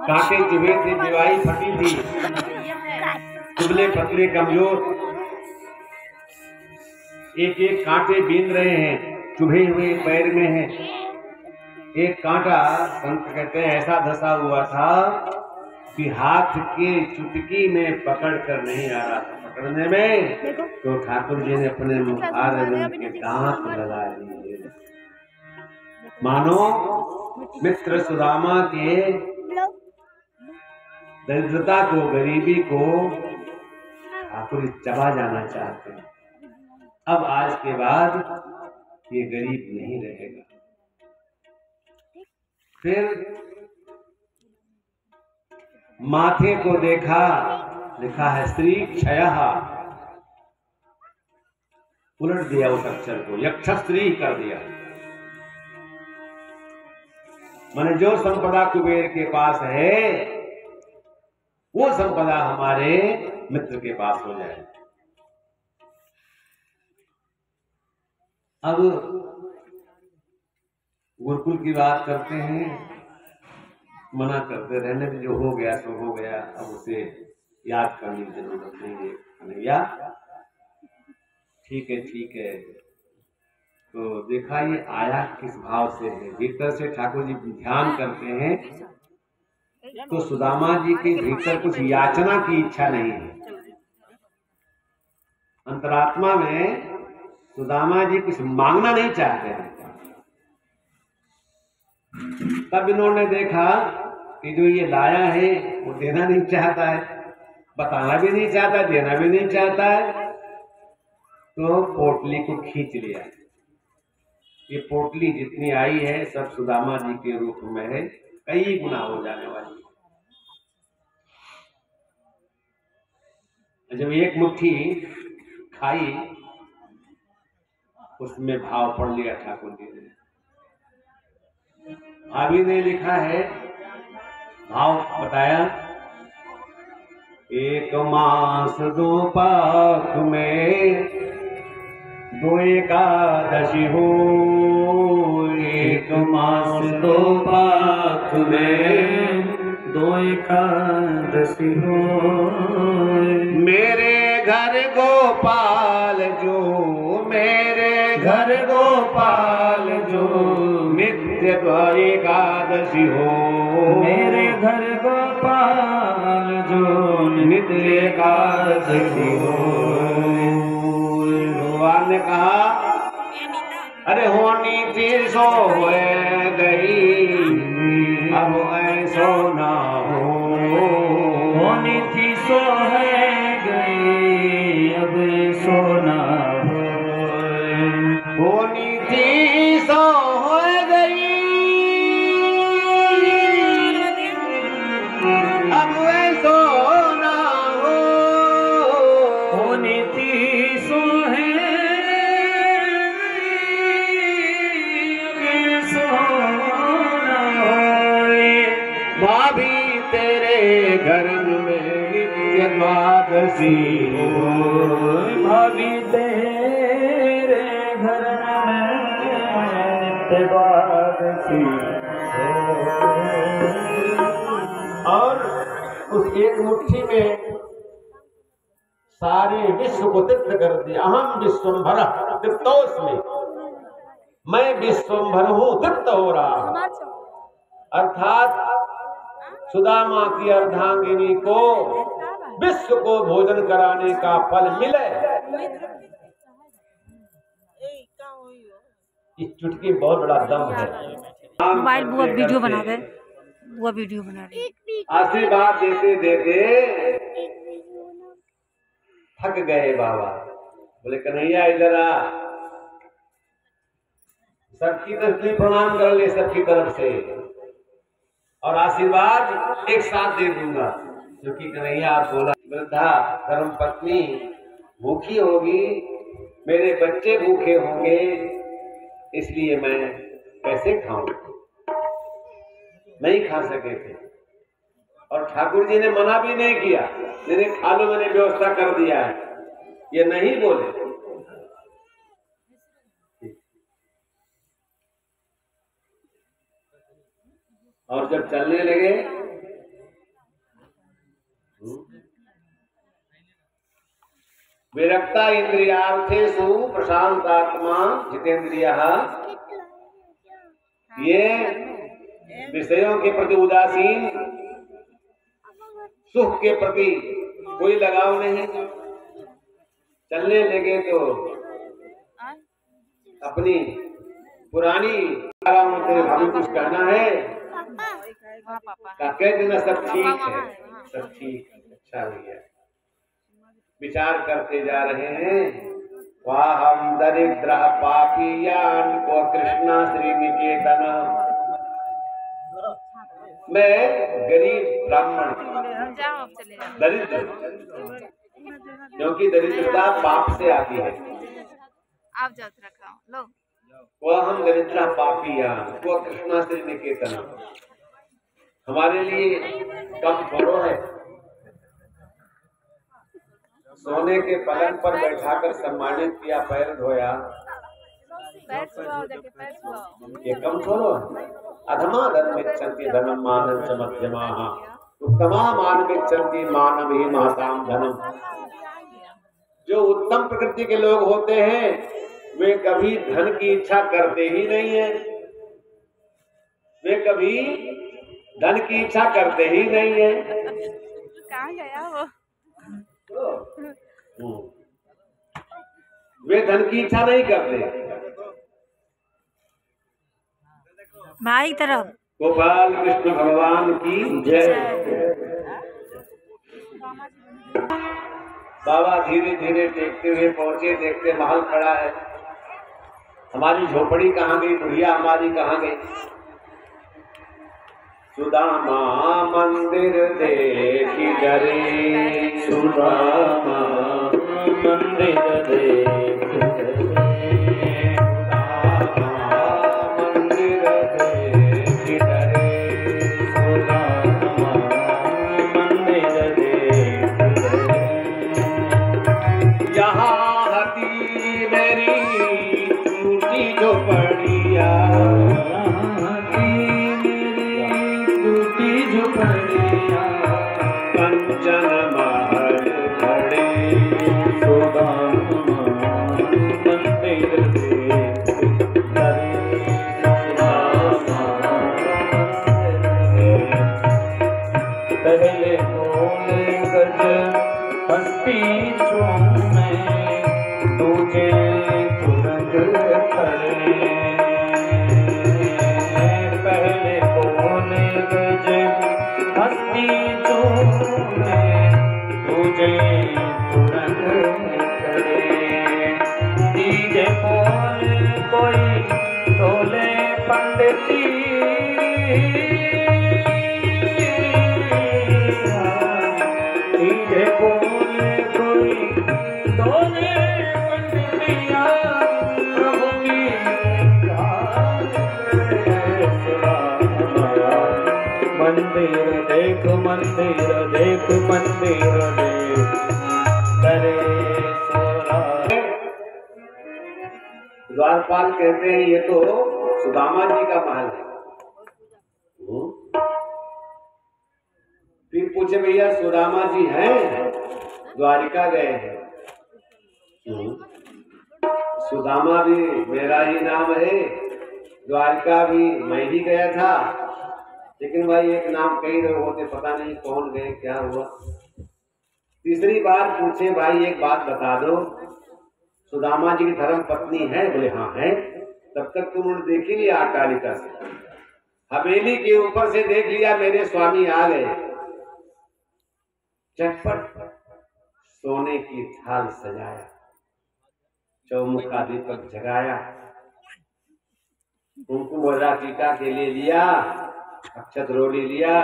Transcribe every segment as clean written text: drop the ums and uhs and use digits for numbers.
कांटे चुभे थे, दिवाई फटी थी, दुबले पतले कमजोर, एक एक कांटे बीन रहे हैं, चुभे हुए पैर में है। एक कांटा संत कहते हैं ऐसा धसा हुआ था कि हाथ के चुटकी में पकड़ कर नहीं आ रहा था। पकड़ने में तो ठाकुर जी ने अपने मुखार के दांत लगा दिए, मानो मित्र सुदामा के दरिद्रता को, गरीबी को ठाकुर चबा जाना चाहते हैं। अब आज के बाद ये गरीब नहीं रहेगा। फिर माथे को देखा, लिखा है श्री क्षयः, उलट दिया उस अक्षर को, यक्षश्री कर दिया। माने जो संपदा कुबेर के पास है वो संपदा हमारे मित्र के पास हो जाए। अब गुरुकुल की बात करते हैं, मना करते रहने भी, जो हो गया सो हो गया, अब उसे याद करने की जरूरत नहीं है। कन्हैया ठीक है ठीक है। तो देखा ये आया किस भाव से है। भीतर से ठाकुर जी ध्यान करते हैं तो सुदामा जी के भीतर कुछ याचना की इच्छा नहीं है। अंतरात्मा में सुदामा जी कुछ मांगना नहीं चाहते हैं। तब इन्होंने देखा कि जो ये लाया है वो देना नहीं चाहता है, बताना भी नहीं चाहता, देना भी नहीं चाहता है, तो पोटली को खींच लिया। ये पोटली जितनी आई है सब सुदामा जी के रूप में है, कई गुना हो जाने वाली है। जब एक मुट्ठी खाई उसमें भाव पढ़ लिया ठाकुर जी ने। भाभी ने लिखा है, भाव बताया, एक मास दो पाख में दो एकादशी हो, एक मास दो पाख में दो एकादशी हो, मेरे घर गोपाल जो, मेरे घर गोपाल जो नित्य द्वारिकादशी हो, मेरे घर गोपाल जो नित्य एकादशी हो। भगवान ने कहा अरे होनी थी सो हो गई, अब ऐसो ना हो, होनी थी सो है गई, अब ऐसो ना हो, होनी थी सो हो गई, अब ऐसो ना हो, होनी थी सो है भाभी तेरे घर में नित्य द्वादशी हो, भाभी तेरे घर में नित्य द्वादशी हो। और उस एक मुट्ठी में सारे विश्व को तीर्थ कर दिया। अहम विश्वंभर तीर्थोस्मि, मैं विश्वंभर हूँ, तृप्त हो रहा। अर्थात सुदामा की अर्धांगिनी को विश्व को भोजन कराने का फल मिले। इस चुटकी में बहुत बड़ा दम है। मोबाइल बुआ वीडियो बना दे, बुआ वीडियो बना दे। आशीर्वाद देते देते थक गए बाबा। बोले कन्हैया इधर आ, सबकी तरफ प्रणाम कर ले, सबकी तरफ से, और आशीर्वाद एक साथ दे दूंगा। क्योंकि कन्हैया आप बोला वृद्धा धर्म पत्नी भूखी होगी, मेरे बच्चे भूखे होंगे, इसलिए मैं कैसे खाऊं, नहीं खा सके थे। और ठाकुर जी ने मना भी नहीं किया, मैंने खा लो, मैंने व्यवस्था कर दिया है, ये नहीं बोले। और जब चलने लगे विरक्ता इंद्रियार्थेषु प्रशांतात्मा जितेंद्रियः। ये विषयों के प्रति उदासीन, सुख के प्रति कोई लगाव नहीं, चलने लगे तो अपनी पुरानी भाभी कुछ कहना है, कह देना सब ठीक है, सब ठीक, अच्छा भैया। विचार करते जा रहे हैं, वाहम दरिद्र पापियान को कृष्णा श्री निकेतन। मैं गरीब ब्राह्मण, दरिद्र, क्योंकि दरिद्रता पाप से आती है। आप जात रखा लो। वह हम दरिद्र पापियान को कृष्णा श्री निकेतन। हमारे लिए कम थोड़ो है। सोने के पलंग पर बैठाकर सम्मानित किया, पैर धोया, ये कम थोड़ो है। अधमा धर्मिच्छन्ति धनम मानं च मध्यमाः उत्तमा मानमिच्छन्ति मानव ही महताम धनम। जो उत्तम प्रकृति के लोग होते हैं वे कभी धन की इच्छा करते ही नहीं है, वे कभी धन की इच्छा करते ही नहीं है। कहाँ गया वो? वे धन की इच्छा नहीं करते। भाई तरफ गोपाल कृष्ण भगवान की जय। बाबा धीरे धीरे टेकते हुए पहुंचे, देखते महल खड़ा है। हमारी झोपड़ी कहाँ गई, बुढ़िया हमारी कहाँ गई? सुदामा मंदिर देखी डरे, सुदामा मंदिर देखी डरे, द्वारपाल कहते हैं ये तो सुदामा जी का महल है। फिर पूछे भैया सुदामा जी हैं? द्वारिका गए हैं। सुदामा भी मेरा ही नाम है, द्वारिका भी मैं ही गया था, लेकिन भाई एक नाम कई लोग होते, पता नहीं कौन गए, क्या हुआ। तीसरी बार पूछे भाई एक बात बता दो, सुदामा जी की धर्म पत्नी है? बोले हाँ है। तब तक तुम उन्हें देख ही लिया अट्टालिका से, हवेली के ऊपर से देख लिया मेरे स्वामी आ गए। चटपट सोने की थाल सजाया, चौमुखा दीपक जगाया, कुमकुम वजरा टीका के लिए लिया, अक्षत रोली लिया,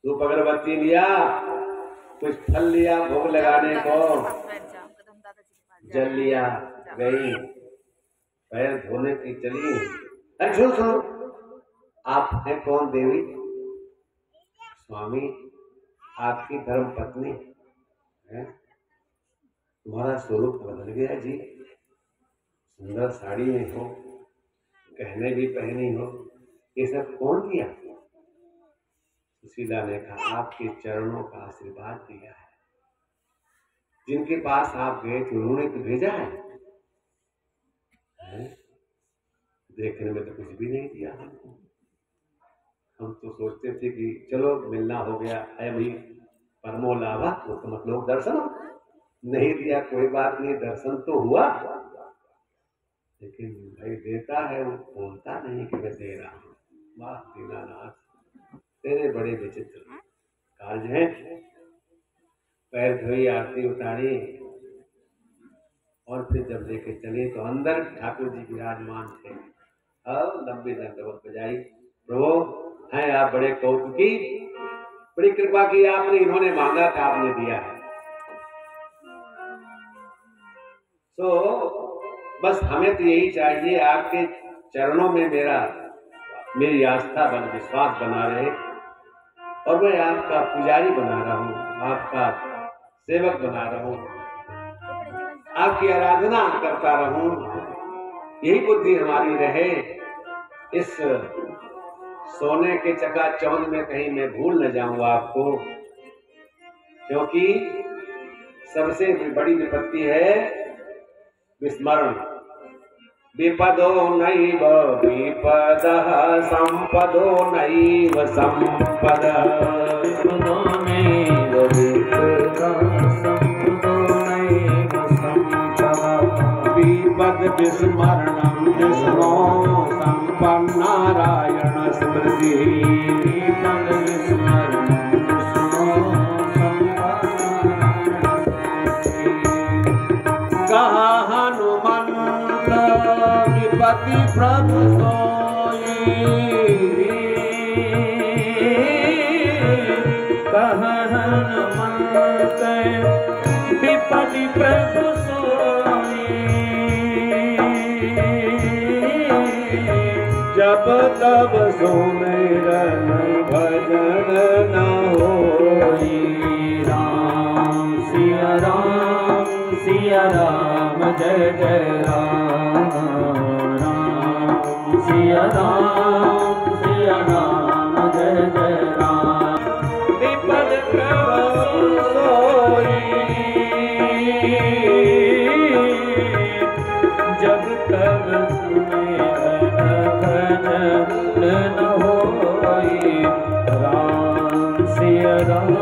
धूप अगरबत्ती लिया, कुछ फल लिया भोग लगाने को, जल लिया, गई, पैर धोने की चली। अरे सुनो सुनो, आप हैं कौन देवी? स्वामी आपकी धर्म पत्नी है, तुम्हारा स्वरूप बदल गया जी, सुंदर साड़ी में हो, गहने भी पहनी हो, ये सब कौन किया? सुशीला ने कहा आपके चरणों का आशीर्वाद दिया है। जिनके पास आप गए थे उन्होंने तो भेजा है? देखने में तो कुछ भी नहीं दिया हमको। हम तो सोचते थे कि चलो मिलना हो गया है भाई, परमो लाभा तो मतलब दर्शन नहीं दिया, कोई बात नहीं, दर्शन तो हुआ, लेकिन भाई देता है वो बोलता नहीं कि मैं दे रहा हूँ। वाह दीनानाथ, तेरे बड़े विचित्र कार्य हैं। पैर धोई, आरती उतारी और फिर जब लेके चले तो अंदर ठाकुर जी विराजमान थे। अब लंबी दंडवत बजाई, प्रभु हैं आप बड़े कौतुकी, बड़ी कृपा की आपने, इन्होंने मांगा था आपने दिया है। तो बस हमें तो यही चाहिए, आपके चरणों में मेरी आस्था विश्वास बना रहे और मैं आपका पुजारी बना रहा हूँ, आपका सेवक बना रहा हूँ, आपकी आराधना करता रहूं, यही बुद्धि हमारी रहे। इस सोने के चकाचौंध में कहीं मैं भूल न जाऊं आपको, क्योंकि सबसे बड़ी विपत्ति है विस्मरण। विपदो नैव विपदः संपदो नैव संपदः, विपदो नैव विपदः संपदो नैव संपदः, विपद विस्मरणं विष्णो संपन्नारायण स्मृति, विपद विस्मरणं विष्णो संपन्नारायण स्मृति। कहा हनुमंत विपति प्रभु सोई, कहा हनुमंत विपति प्रभु सोई, जब तब सुमिरन भजन न होई। राम सिया राम सिया राम जय जय राम, राम सिया राम जय जय राम। विपद प्रभु सोई, जब तब सुमिरन भजन न होई। राम सिया राम